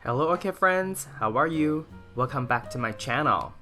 Hello Orchid friends, how are you? Welcome back to my channel.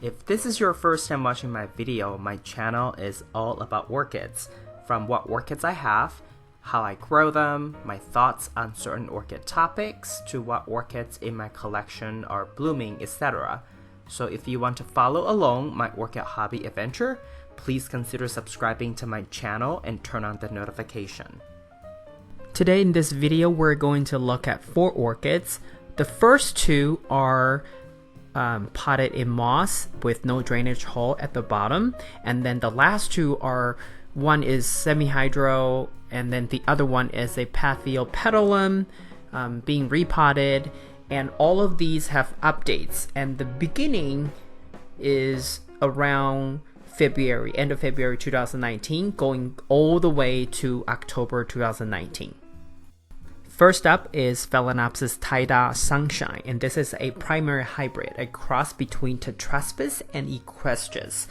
If this is your first time watching my video, my channel is all about orchids. From what orchids I have, how I grow them, my thoughts on certain orchid topics, to what orchids in my collection are blooming, etc. So if you want to follow along my orchid hobby adventure, please consider subscribing to my channel and turn on the notification. Today in this video, we're going to look at 4 orchids. The first 2 are potted in moss with no drainage hole at the bottom, and then the last 2 are, one is semi-hydro, and then the other one is a Paphiopedilum being repotted, and all of these have updates, and the beginning is around February, end of February 2019, going all the way to October 2019. First up is Felicistide Sunshine, and this is a primary hybrid, a cross between Tetraspis and Equestris.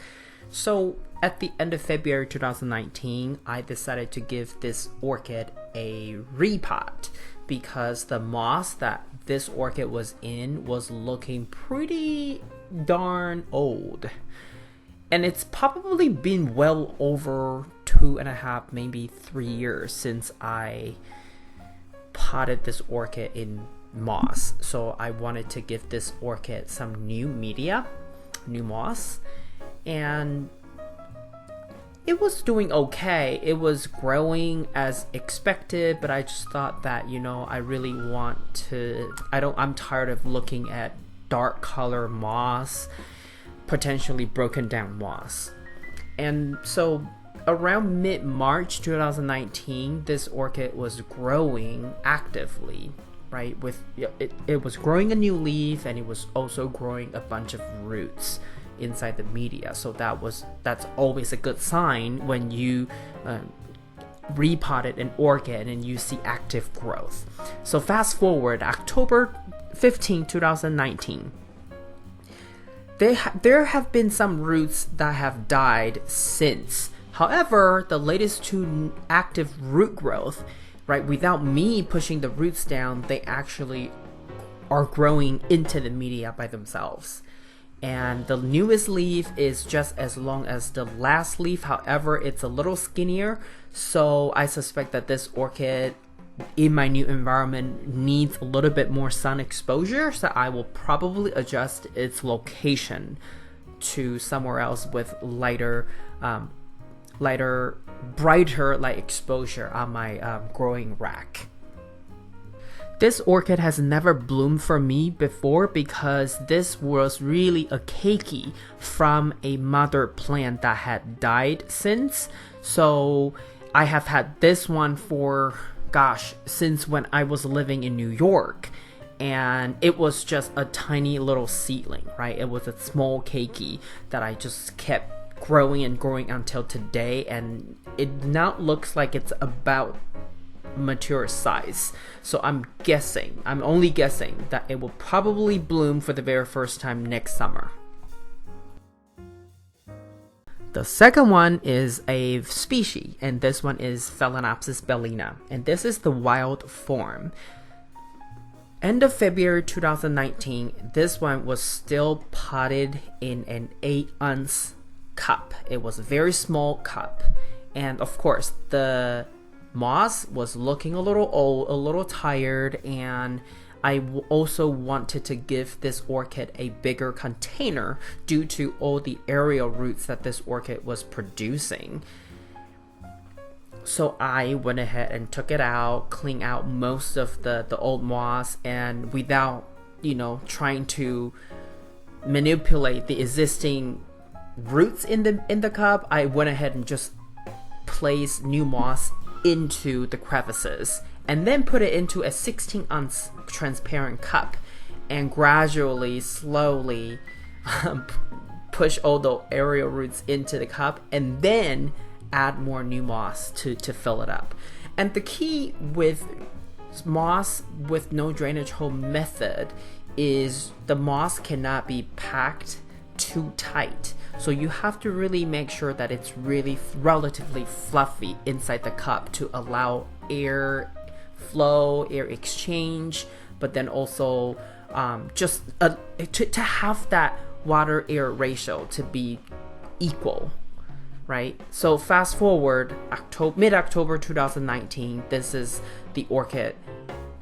So at the end of February 2019, I decided to give this orchid a repot because the moss that this orchid was in was looking pretty darn old. And it's probably been well over 2.5, maybe 3 years since I potted this orchid in moss. So I wanted to give this orchid some new media, new moss, and it was doing okay. It was growing as expected, but I just thought that, you know, I really want to, I'm tired of looking at dark color moss, potentially broken down moss. And so around mid-March 2019, this orchid was growing actively, right? It was growing a new leaf, and it was also growing a bunch of roots inside the media. So that's always a good sign when you repotted an orchid and you see active growth. So fast forward October 15, 2019. There have been some roots that have died since. However, the latest 2 active root growth, right, without me pushing the roots down, they actually are growing into the media by themselves. And the newest leaf is just as long as the last leaf. However, it's a little skinnier. So I suspect that this orchid in my new environment needs a little bit more sun exposure. So I will probably adjust its location to somewhere else with brighter light exposure on my growing rack. This orchid has never bloomed for me before because this was really a keiki from a mother plant that had died since. So I have had this one for, since when I was living in New York. And it was just a tiny little seedling, right? It was a small keiki that I just kept growing and growing until today, and it now looks like it's about mature size. So I'm only guessing that it will probably bloom for the very first time next summer. The second one is a species, and this one is SellinOPS Ballina, and this is the wild form. End of February 2019, this one was still potted in an 8-ounce cup. It was a very small cup, and of course the moss was looking a little old, a little tired, and I also wanted to give this orchid a bigger container due to all the aerial roots that this orchid was producing. So I went ahead and took it out, cleaned out most of the old moss, and without, trying to manipulate the existing roots in the cup, I went ahead and just placed new moss into the crevices and then put it into a 16-ounce transparent cup and gradually, slowly push all the aerial roots into the cup and then add more new moss to fill it up. And the key with moss with no drainage hole method is the moss cannot be packed too tight. So you have to really make sure that it's really relatively fluffy inside the cup to allow air flow, air exchange, but then also to have that water air ratio to be equal, right? So fast forward mid-October 2019, this is the orchid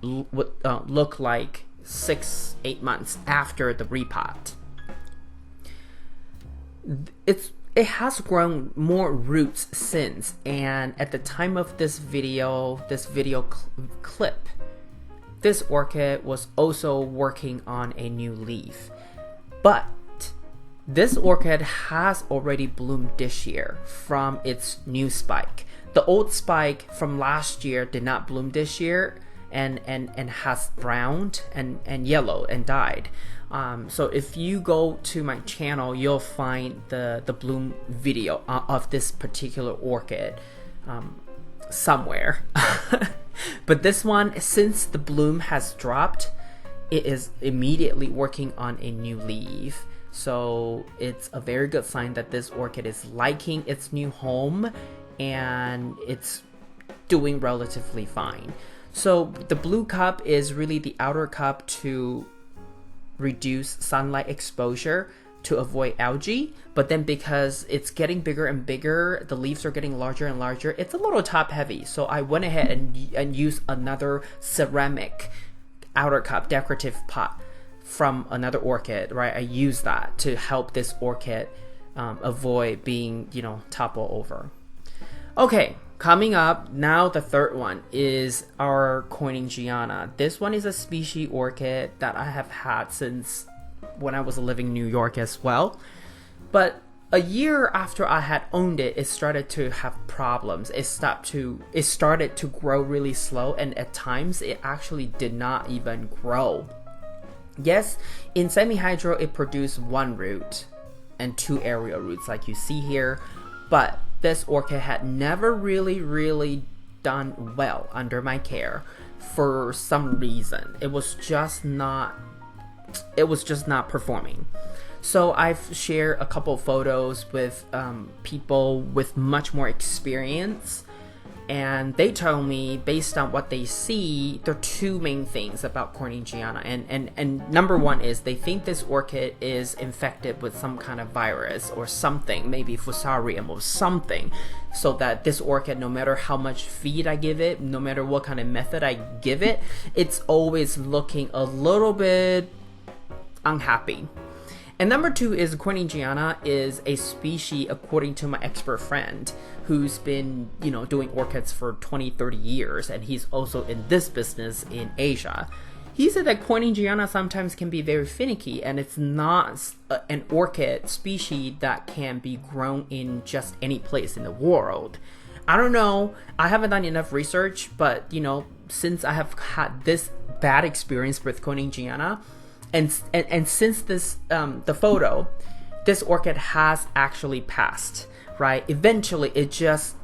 would look like 6-8 months after the repot. It has grown more roots since, and at the time of this video clip, this orchid was also working on a new leaf. But this orchid has already bloomed this year from its new spike. The old spike from last year did not bloom this year and has browned and yellowed and died. So if you go to my channel, you'll find the bloom video of this particular orchid somewhere. But this one, since the bloom has dropped, it is immediately working on a new leaf. So it's a very good sign that this orchid is liking its new home and it's doing relatively fine. So the blue cup is really the outer cup to reduce sunlight exposure to avoid algae, but then because it's getting bigger and bigger, the leaves are getting larger and larger, it's a little top heavy. So I went ahead and used another ceramic outer cup decorative pot from another orchid, right? I use that to help this orchid avoid being, topple over. Okay, coming up now, the third one is our Corningiana. This one is a species orchid that I have had since when I was living in New York as well. But a year after I had owned it, it started to have problems. It started to grow really slow, and at times it actually did not even grow. Yes, in semi-hydro it produced one root and 2 aerial roots like you see here, but this orchid had never really done well under my care for some reason. It was just not performing. So I've shared a couple photos with people with much more experience, and they tell me, based on what they see, there are 2 main things about Corningiana. And number one is they think this orchid is infected with some kind of virus or something, maybe fusarium or something, so that this orchid, no matter how much feed I give it, no matter what kind of method I give it, it's always looking a little bit unhappy. And number 2 is Corningiana is a species, according to my expert friend, who's been, doing orchids for 20-30 years, and he's also in this business in Asia. He said that Corningiana sometimes can be very finicky, and it's not an orchid species that can be grown in just any place in the world. I don't know, I haven't done enough research, but since I have had this bad experience with Corningiana, and since this the photo, this orchid has actually passed, right? Eventually it just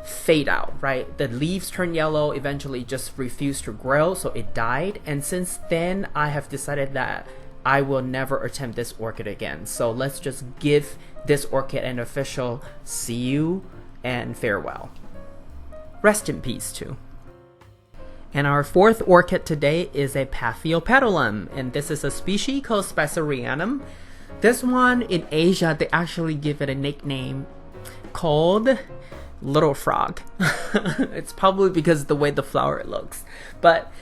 fade out, right? The leaves turn yellow, eventually just refused to grow, so it died. And since then I have decided that I will never attempt this orchid again. So let's just give this orchid an official see you and farewell. Rest in peace too. And our 4th orchid today is a Paphiopedilum, and this is a species called Spicerianum. This one in Asia, they actually give it a nickname called Little Frog. It's probably because of the way the flower looks. But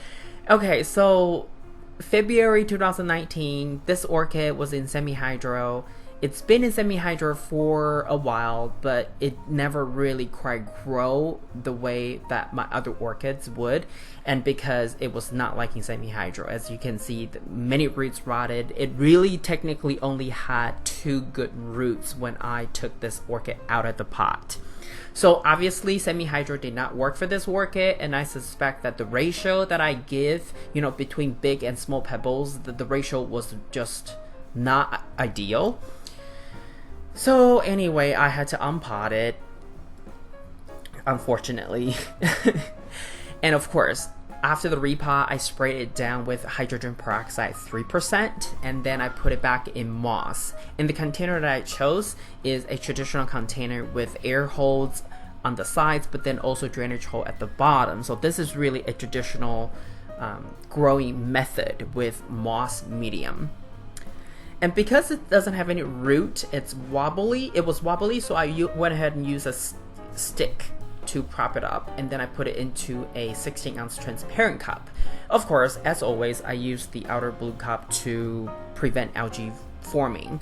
okay, so February 2019, this orchid was in semi-hydro. It's been in semi-hydro for a while, but it never really quite grow the way that my other orchids would. And because it was not liking semi-hydro, as you can see, many roots rotted. It really technically only had 2 good roots when I took this orchid out of the pot. So obviously semi-hydro did not work for this orchid, and I suspect that the ratio that I give, between big and small pebbles, the ratio was just not ideal. So anyway, I had to unpot it, unfortunately. And of course, after the repot, I sprayed it down with hydrogen peroxide 3%, and then I put it back in moss. And the container that I chose is a traditional container with air holes on the sides, but then also drainage hole at the bottom. So this is really a traditional growing method with moss medium. And because it doesn't have any root, it's wobbly. It was wobbly, so I went ahead and used a stick to prop it up, and then I put it into a 16-ounce transparent cup. Of course, as always, I used the outer blue cup to prevent algae forming.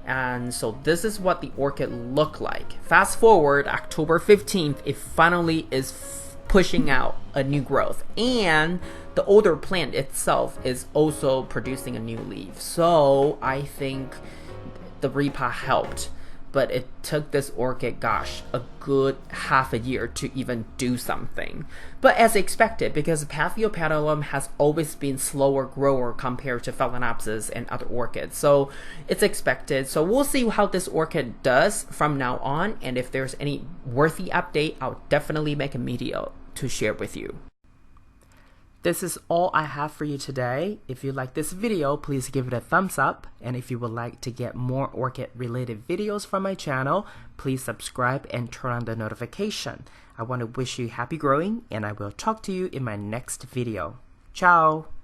And so this is what the orchid looked like. Fast forward October 15th, it finally is pushing out a new growth, and the older plant itself is also producing a new leaf. So I think the repot helped, but it took this orchid, gosh, a good half a year to even do something. But as expected, because Paphiopedilum has always been slower grower compared to SellinOPS and other orchids, so it's expected. So we'll see how this orchid does from now on, and if there's any worthy update, I'll definitely make a video to share with you. This is all I have for you today. If you like this video, please give it a thumbs up. And if you would like to get more orchid related videos from my channel, please subscribe and turn on the notification. I want to wish you happy growing, and I will talk to you in my next video. Ciao!